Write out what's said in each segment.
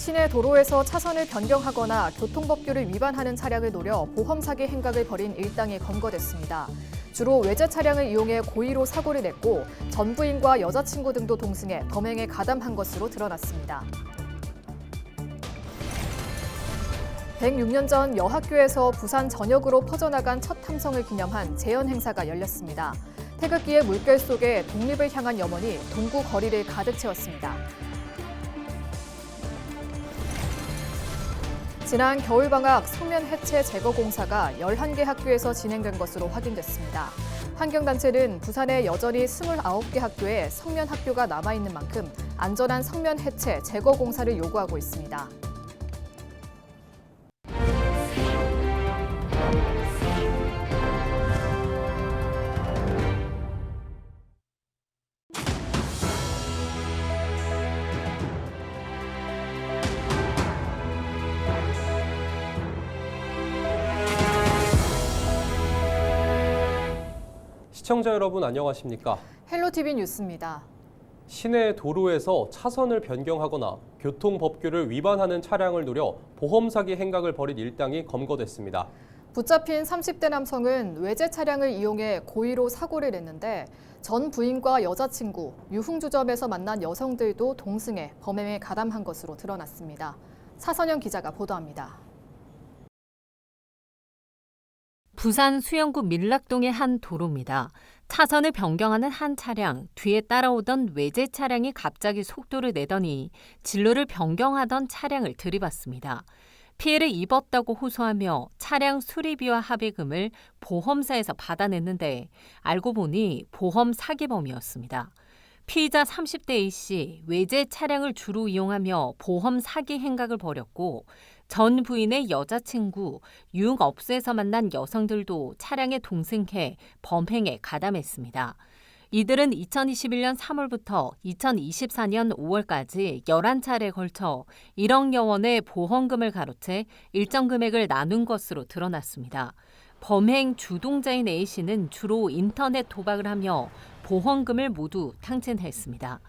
시내 도로에서 차선을 변경하거나 교통법규를 위반하는 차량을 노려 보험 사기 행각을 벌인 일당이 검거됐습니다. 주로 외제 차량을 이용해 고의로 사고를 냈고 전 부인과 여자친구 등도 동승해 범행에 가담한 것으로 드러났습니다. 106년 전 여학교에서 부산 전역으로 퍼져나간 첫 함성을 기념한 재연 행사가 열렸습니다. 태극기의 물결 속에 독립을 향한 염원이 동구 거리를 가득 채웠습니다. 지난 겨울방학 성면 해체 제거 공사가 11개 학교에서 진행된 것으로 확인됐습니다. 환경단체는 부산에 여전히 29개 학교에 성면 학교가 남아있는 만큼 안전한 성면 해체 제거 공사를 요구하고 있습니다. 시청자 여러분 안녕하십니까? 헬로티비 뉴스입니다. 시내 도로에서 차선을 변경하거나 교통법규를 위반하는 차량을 노려 보험 사기 행각을 벌인 일당이 검거됐습니다. 붙잡힌 30대 남성은 외제 차량을 이용해 고의로 사고를 냈는데 전 부인과 여자친구, 유흥주점에서 만난 여성들도 동승해 범행에 가담한 것으로 드러났습니다. 차선영 기자가 보도합니다. 부산 수영구 밀락동의 한 도로입니다. 차선을 변경하는 한 차량, 뒤에 따라오던 외제 차량이 갑자기 속도를 내더니 진로를 변경하던 차량을 들이받습니다. 피해를 입었다고 호소하며 차량 수리비와 합의금을 보험사에서 받아냈는데 알고 보니 보험 사기범이었습니다. 피의자 30대 A씨, 외제 차량을 주로 이용하며 보험 사기 행각을 벌였고 전 부인의 여자친구, 유흥업소에서 만난 여성들도 차량에 동승해 범행에 가담했습니다. 이들은 2021년 3월부터 2024년 5월까지 11차례에 걸쳐 1억여 원의 보험금을 가로채 일정 금액을 나눈 것으로 드러났습니다. 범행 주동자인 A씨는 주로 인터넷 도박을 하며 보험금을 모두 탕진했습니다.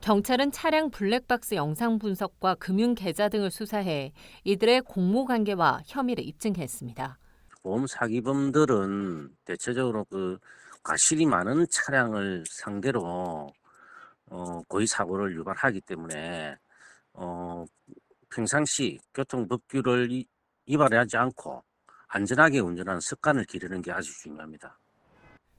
경찰은 차량 블랙박스 영상 분석과 금융 계좌 등을 수사해 이들의 공모 관계와 혐의를 입증했습니다. 보험 사기범들은 대체적으로 과실이 많은 차량을 상대로 고의 사고를 유발하기 때문에 평상시 교통법규를 위반하지 않고 안전하게 운전하는 습관을 기르는 게 아주 중요합니다.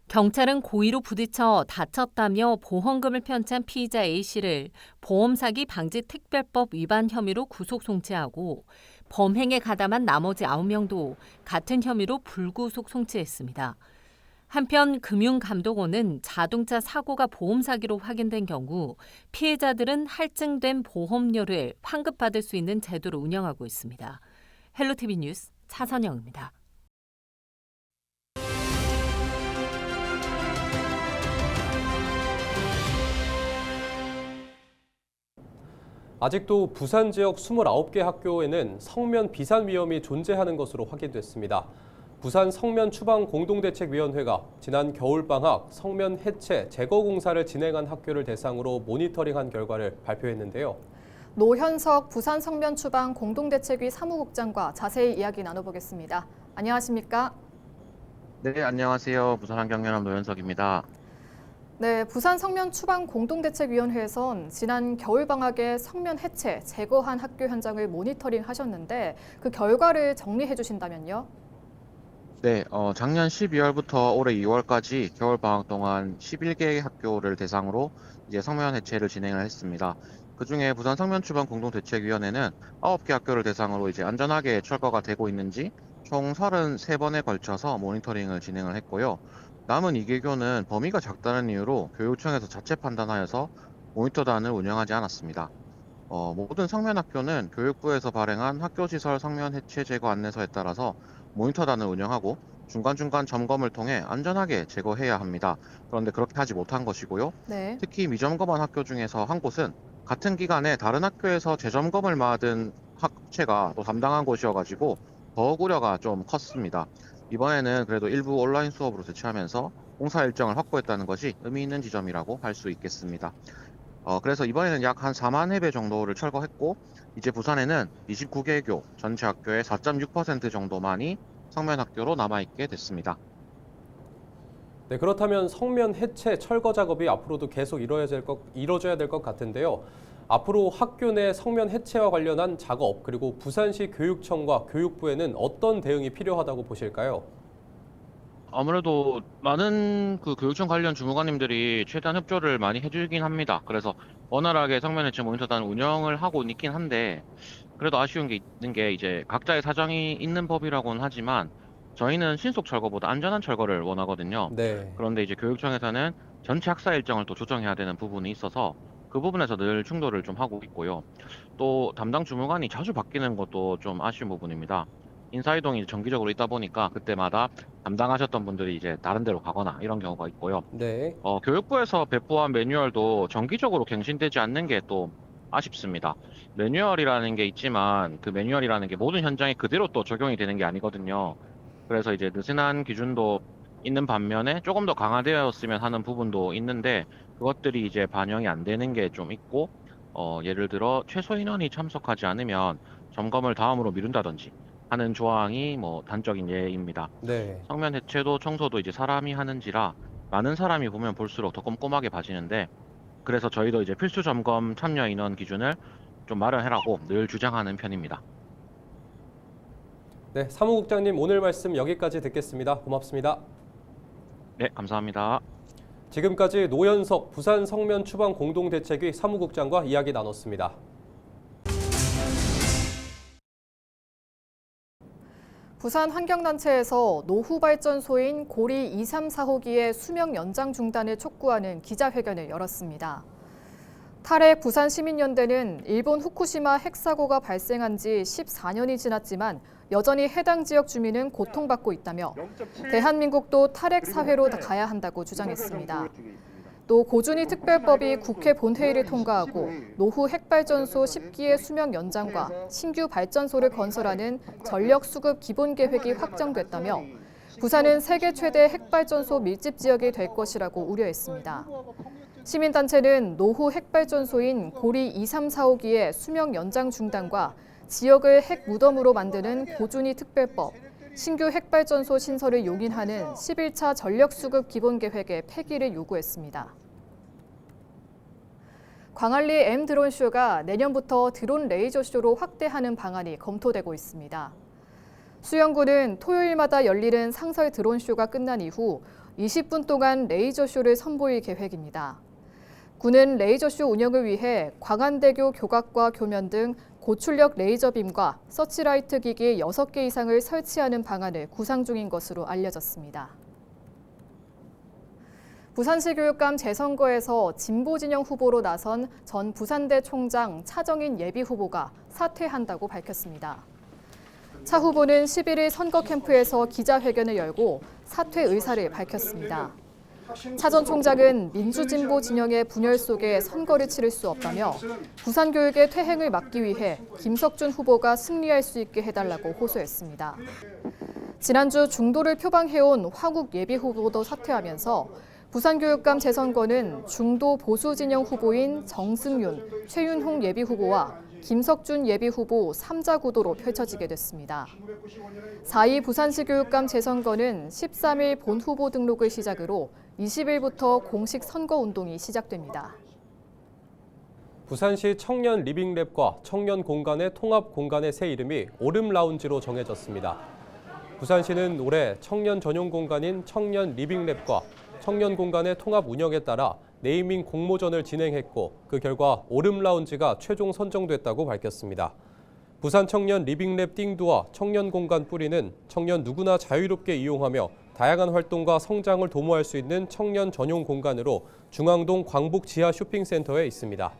경찰은 고의로 부딪혀 다쳤다며 보험금을 편찬 피의자 A씨를 보험사기 방지 특별법 위반 혐의로 구속 송치하고 범행에 가담한 나머지 9명도 같은 혐의로 불구속 송치했습니다. 한편 금융감독원은 자동차 사고가 보험사기로 확인된 경우 피해자들은 할증된 보험료를 환급받을 수 있는 제도를 운영하고 있습니다. 헬로티비 뉴스 차선영입니다. 아직도 부산 지역 29개 학교에는 성면 비산 위험이 존재하는 것으로 확인됐습니다. 부산 성면 추방 공동대책위원회가 지난 겨울방학 성면 해체 제거 공사를 진행한 학교를 대상으로 모니터링한 결과를 발표했는데요. 노현석 부산 성면 추방 공동대책위 사무국장과 자세히 이야기 나눠보겠습니다. 안녕하십니까? 네, 안녕하세요. 부산환경연합 노현석입니다. 네, 부산 성면 추방 공동대책위원회에선 지난 겨울방학에 성면 해체, 제거한 학교 현장을 모니터링 하셨는데 그 결과를 정리해 주신다면요? 네, 작년 12월부터 올해 2월까지 겨울방학 동안 11개 학교를 대상으로 이제 성면 해체를 진행을 했습니다. 그중에 부산 성면 추방 공동대책위원회는 9개 학교를 대상으로 이제 안전하게 철거가 되고 있는지 총 33번에 걸쳐서 모니터링을 진행을 했고요. 남은 2개교는 범위가 작다는 이유로 교육청에서 자체 판단하여서 모니터단을 운영하지 않았습니다. 모든 성면학교는 교육부에서 발행한 학교시설 성면 해체 제거 안내서에 따라서 모니터단을 운영하고 중간중간 점검을 통해 안전하게 제거해야 합니다. 그런데 그렇게 하지 못한 것이고요. 네. 특히 미점검한 학교 중에서 한 곳은 같은 기간에 다른 학교에서 재점검을 받은 학체가 또 담당한 곳이어가지고 더 우려가 좀 컸습니다. 이번에는 그래도 일부 온라인 수업으로 대체하면서 공사 일정을 확보했다는 것이 의미 있는 지점이라고 할 수 있겠습니다. 그래서 이번에는 약 한 4만 회배 정도를 철거했고 이제 부산에는 29개교 전체 학교의 4.6% 정도만이 성면 학교로 남아있게 됐습니다. 네, 그렇다면 성면 해체 철거 작업이 앞으로도 계속 이루어져야 될 것 같은데요. 앞으로 학교 내 성면 해체와 관련한 작업 그리고 부산시 교육청과 교육부에는 어떤 대응이 필요하다고 보실까요? 아무래도 많은 그 교육청 관련 주무관님들이 최대한 협조를 많이 해주긴 합니다. 그래서 원활하게 성면 해체 모니터단 운영을 하고 있긴 한데 그래도 아쉬운 게 있는 게 이제 각자의 사정이 있는 법이라고는 하지만 저희는 신속 철거보다 안전한 철거를 원하거든요. 네. 그런데 이제 교육청에서는 전체 학사 일정을 또 조정해야 되는 부분이 있어서 그 부분에서 늘 충돌을 좀 하고 있고요. 또 담당 주무관이 자주 바뀌는 것도 좀 아쉬운 부분입니다. 인사이동이 정기적으로 있다 보니까 그때마다 담당하셨던 분들이 이제 다른 데로 가거나 이런 경우가 있고요. 네. 교육부에서 배포한 매뉴얼도 정기적으로 갱신되지 않는 게 또 아쉽습니다. 매뉴얼이라는 게 있지만 그 매뉴얼이라는 게 모든 현장에 그대로 또 적용이 되는 게 아니거든요. 그래서 이제 느슨한 기준도 있는 반면에 조금 더 강화되었으면 하는 부분도 있는데 그것들이 이제 반영이 안 되는 게 좀 있고 예를 들어 최소 인원이 참석하지 않으면 점검을 다음으로 미룬다든지 하는 조항이 뭐 단적인 예입니다. 네. 성면 해체도 청소도 이제 사람이 하는지라 많은 사람이 보면 볼수록 더 꼼꼼하게 봐지는데 그래서 저희도 이제 필수 점검 참여 인원 기준을 좀 마련해라고 늘 주장하는 편입니다. 네, 사무국장님 오늘 말씀 여기까지 듣겠습니다. 고맙습니다. 네, 감사합니다. 지금까지 노현석 부산 성면 추방 공동대책위 사무국장과 이야기 나눴습니다. 부산 환경단체에서 노후발전소인 고리 2, 3, 4호기의 수명 연장 중단을 촉구하는 기자회견을 열었습니다. 탈핵 부산시민연대는 일본 후쿠시마 핵사고가 발생한 지 14년이 지났지만 여전히 해당 지역 주민은 고통받고 있다며 대한민국도 탈핵 사회로 가야 한다고 주장했습니다. 또 고준희 특별법이 국회 본회의를 통과하고 노후 핵발전소 10기의 수명 연장과 신규 발전소를 건설하는 전력수급 기본계획이 확정됐다며 부산은 세계 최대 핵발전소 밀집 지역이 될 것이라고 우려했습니다. 시민단체는 노후 핵발전소인 고리 2, 3, 4호기의 수명 연장 중단과 지역을 핵 무덤으로 만드는 고준희 특별법, 신규 핵발전소 신설을 용인하는 11차 전력수급 기본계획의 폐기를 요구했습니다. 광안리 M 드론쇼가 내년부터 드론 레이저쇼로 확대하는 방안이 검토되고 있습니다. 수영구는 토요일마다 열리는 상설 드론쇼가 끝난 이후 20분 동안 레이저쇼를 선보일 계획입니다. 군은 레이저쇼 운영을 위해 광안대교 교각과 교면 등 고출력 레이저빔과 서치라이트 기기 6개 이상을 설치하는 방안을 구상 중인 것으로 알려졌습니다. 부산시 교육감 재선거에서 진보 진영 후보로 나선 전 부산대 총장 차정인 예비후보가 사퇴한다고 밝혔습니다. 차 후보는 11일 선거 캠프에서 기자회견을 열고 사퇴 의사를 밝혔습니다. 차 전 총장은 민주진보 진영의 분열 속에 선거를 치를 수 없다며 부산교육의 퇴행을 막기 위해 김석준 후보가 승리할 수 있게 해달라고 호소했습니다. 지난주 중도를 표방해온 화국 예비후보도 사퇴하면서 부산교육감 재선거는 중도 보수 진영 후보인 정승윤, 최윤홍 예비후보와 김석준 예비후보 3자 구도로 펼쳐지게 됐습니다. 4.2 부산시 교육감 재선거는 13일 본 후보 등록을 시작으로 20일부터 공식 선거운동이 시작됩니다. 부산시 청년 리빙랩과 청년 공간의 통합 공간의 새 이름이 오름 라운지로 정해졌습니다. 부산시는 올해 청년 전용 공간인 청년 리빙랩과 청년 공간의 통합 운영에 따라 네이밍 공모전을 진행했고 그 결과 오름 라운지가 최종 선정됐다고 밝혔습니다. 부산 청년 리빙랩 띵두와 청년 공간 뿌리는 청년 누구나 자유롭게 이용하며 다양한 활동과 성장을 도모할 수 있는 청년 전용 공간으로 중앙동 광복 지하 쇼핑센터에 있습니다.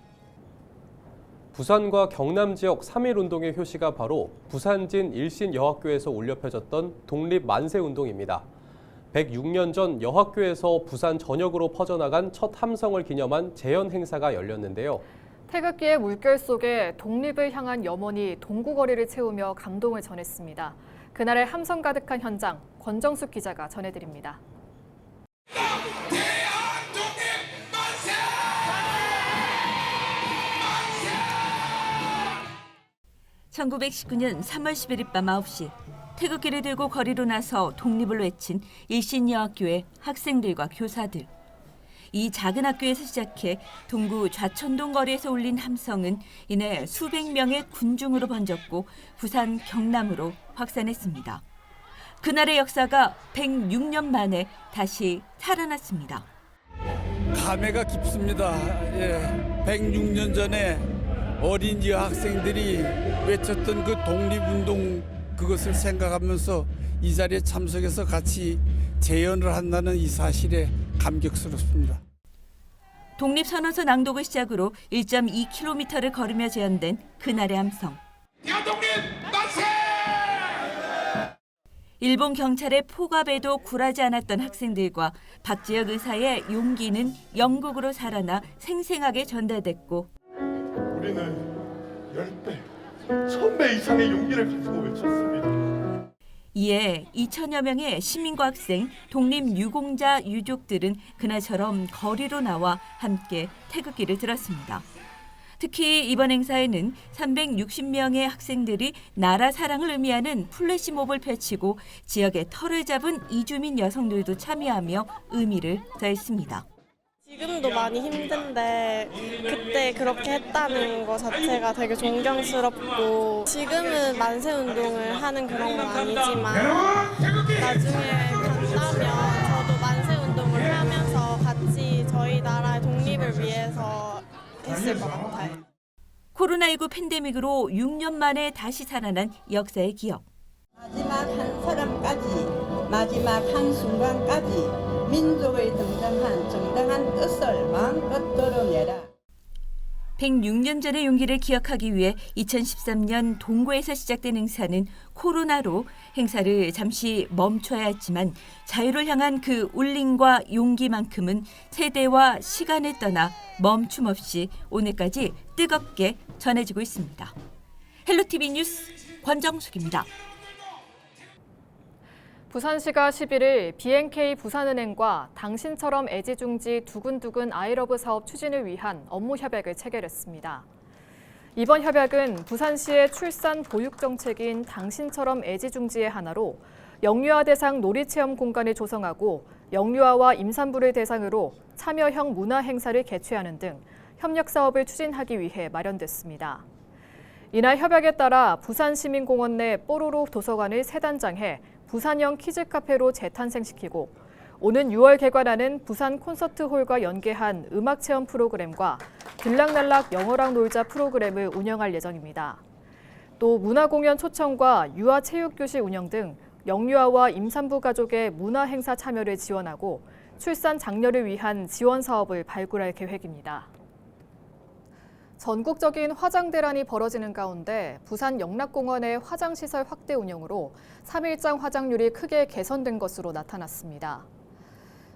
부산과 경남 지역 3.1운동의 효시가 바로 부산진 일신여학교에서 울려 퍼졌던 독립 만세운동입니다. 106년 전 여학교에서 부산 전역으로 퍼져나간 첫 함성을 기념한 재연 행사가 열렸는데요. 태극기의 물결 속에 독립을 향한 염원이 동구거리를 채우며 감동을 전했습니다. 그날의 함성 가득한 현장, 권정숙 기자가 전해드립니다. 1919년 3월 11일 밤 9시 태극기를 들고 거리로 나서 독립을 외친 일신여학교의 학생들과 교사들. 이 작은 학교에서 시작해 동구 좌천동 거리에서 울린 함성은 이내 수백 명의 군중으로 번졌고 부산 경남으로 확산했습니다. 그날의 역사가 106년 만에 다시 살아났습니다. 감회가 깊습니다. 106년 전에 어린 여학생들이 외쳤던 그 독립운동 그것을 생각하면서 이 자리에 참석해서 같이 재연을 한다는 이 사실에 감격스럽습니다. 독립선언서 낭독을 시작으로 1.2km를 걸으며 재현된 그날의 함성. 대한독립 만세! 일본 경찰의 포갑에도 굴하지 않았던 학생들과 박지혁 의사의 용기는 영국으로 살아나 생생하게 전달됐고 우리는 10배, 1000배 이상의 용기를 가지고 외쳤습니다. 이에 2천여 명의 시민과 학생, 독립유공자 유족들은 그날처럼 거리로 나와 함께 태극기를 들었습니다. 특히 이번 행사에는 360명의 학생들이 나라 사랑을 의미하는 플래시몹을 펼치고 지역의 터를 잡은 이주민 여성들도 참여하며 의미를 더했습니다. 지금도 많이 힘든데 그때 그렇게 했다는 거 자체가 되게 존경스럽고 지금은 만세운동을 하는 그런 건 아니지만 나중에 간다면 저도 만세운동을 하면서 같이 저희 나라의 독립을 위해서 했을 것 같아요. 코로나19 팬데믹으로 6년 만에 다시 살아난 역사의 기억. 마지막 한 사람까지, 마지막 한 순간까지 민족의 정당한 뜻을 마음껏 드러내라. 106년 전의 용기를 기억하기 위해 2013년 동구에서 시작된 행사는 코로나로 행사를 잠시 멈춰야 했지만 자유를 향한 그 울림과 용기만큼은 세대와 시간을 떠나 멈춤 없이 오늘까지 뜨겁게 전해지고 있습니다. 헬로티비 뉴스 권정숙입니다. 부산시가 11일 BNK 부산은행과 당신처럼 애지중지 두근두근 아이러브 사업 추진을 위한 업무 협약을 체결했습니다. 이번 협약은 부산시의 출산 보육 정책인 당신처럼 애지중지의 하나로 영유아 대상 놀이체험 공간을 조성하고 영유아와 임산부를 대상으로 참여형 문화 행사를 개최하는 등 협력 사업을 추진하기 위해 마련됐습니다. 이날 협약에 따라 부산시민공원 내 뽀로로 도서관을 재단장해 부산형 키즈카페로 재탄생시키고 오는 6월 개관하는 부산 콘서트홀과 연계한 음악체험 프로그램과 들락날락 영어랑 놀자 프로그램을 운영할 예정입니다. 또 문화공연 초청과 유아체육교실 운영 등 영유아와 임산부 가족의 문화행사 참여를 지원하고 출산 장려를 위한 지원 사업을 발굴할 계획입니다. 전국적인 화장 대란이 벌어지는 가운데 부산 영락공원의 화장시설 확대 운영으로 3일장 화장률이 크게 개선된 것으로 나타났습니다.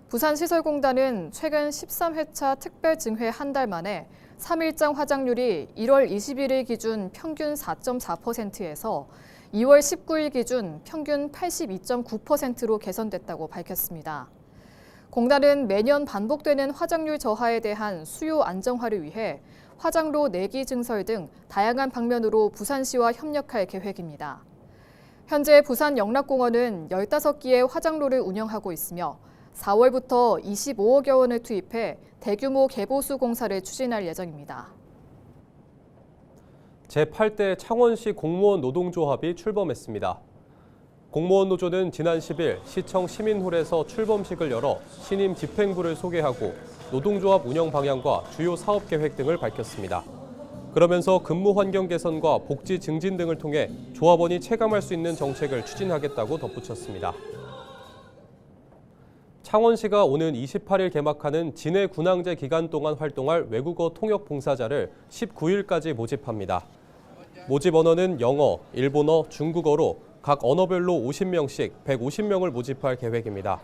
부산시설공단은 최근 13회차 특별증회 한 달 만에 3일장 화장률이 1월 21일 기준 평균 4.4%에서 2월 19일 기준 평균 82.9%로 개선됐다고 밝혔습니다. 공단은 매년 반복되는 화장률 저하에 대한 수요 안정화를 위해 화장로 내기 증설 등 다양한 방면으로 부산시와 협력할 계획입니다. 현재 부산 영락공원은 15기의 화장로를 운영하고 있으며 4월부터 25억여 원을 투입해 대규모 개보수 공사를 추진할 예정입니다. 제8대 창원시 공무원 노동조합이 출범했습니다. 공무원 노조는 지난 10일 시청 시민홀에서 출범식을 열어 신임 집행부를 소개하고 노동조합 운영 방향과 주요 사업 계획 등을 밝혔습니다. 그러면서 근무 환경 개선과 복지 증진 등을 통해 조합원이 체감할 수 있는 정책을 추진하겠다고 덧붙였습니다. 창원시가 오는 28일 개막하는 진해 군항제 기간 동안 활동할 외국어 통역 봉사자를 19일까지 모집합니다. 모집 언어는 영어, 일본어, 중국어로 각 언어별로 50명씩 150명을 모집할 계획입니다.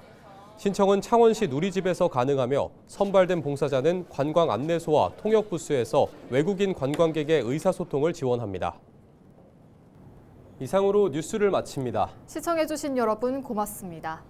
신청은 창원시 누리집에서 가능하며 선발된 봉사자는 관광 안내소와 통역 부스에서 외국인 관광객의 의사소통을 지원합니다. 이상으로 뉴스를 마칩니다. 시청해주신 여러분 고맙습니다.